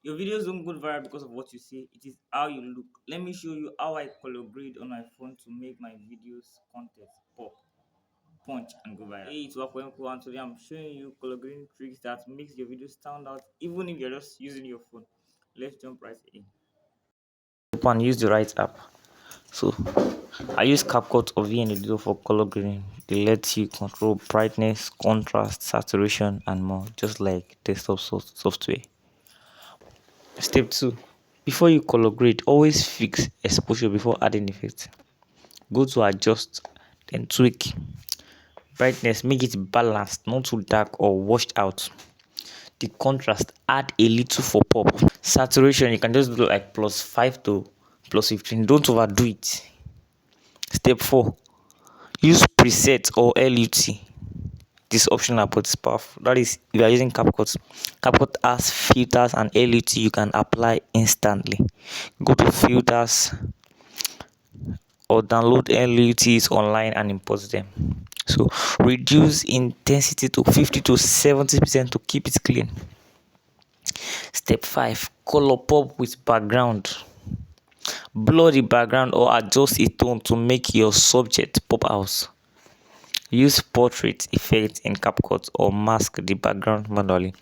Your videos don't go viral because of what you say, it is how you look. Let me show you how I color grade on my phone to make my videos content pop, punch, and go viral. Hey, it's Wakwemko, and today I'm showing you color grading tricks that makes your videos stand out even if you're just using your phone. Let's jump right in. One, use the right app. So I use CapCut or VN for color grading. They let you control brightness, contrast, saturation, and more, just like desktop software. Step 2. Before you color grade, always fix exposure before adding effects. Go to adjust, then tweak. Brightness, make it balanced, not too dark or washed out. The contrast, add a little for pop. Saturation, you can just do like +5 to +15. Don't overdo it. Step 4. Use preset or LUT. This optional but it's powerful. That is, if you are using CapCut. CapCut has filters and LUT you can apply instantly. Go to filters or download LUTs online and import them. So reduce intensity to 50 to 70% to keep it clean. Step 5. Color pop with background. Blur the background or adjust its tone to make your subject pop out. Use portrait effect in CapCut or mask the background manually.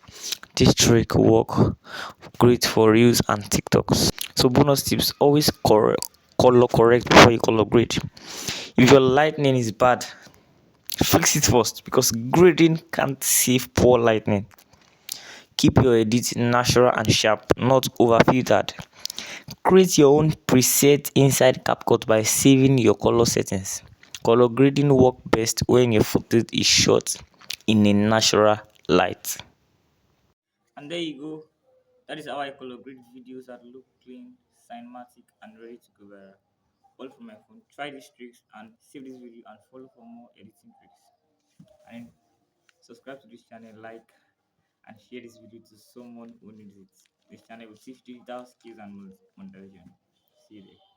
This trick work great for reels and TikToks. So bonus tips: always color correct before you color grade. If your lighting is bad, fix it first because grading can't save poor lighting. Keep your edit natural and sharp, not over filtered. Create your own preset inside CapCut by saving your color settings. Color grading works best when your footage is shot in a natural light. And there you go. That is how I color grade videos that look clean, cinematic, and ready to go viral. All from my phone. Try these tricks and save this video and follow for more editing tricks. And subscribe to this channel, like, and share this video to someone who needs it. This channel will teach digital skills and monetization. See you there.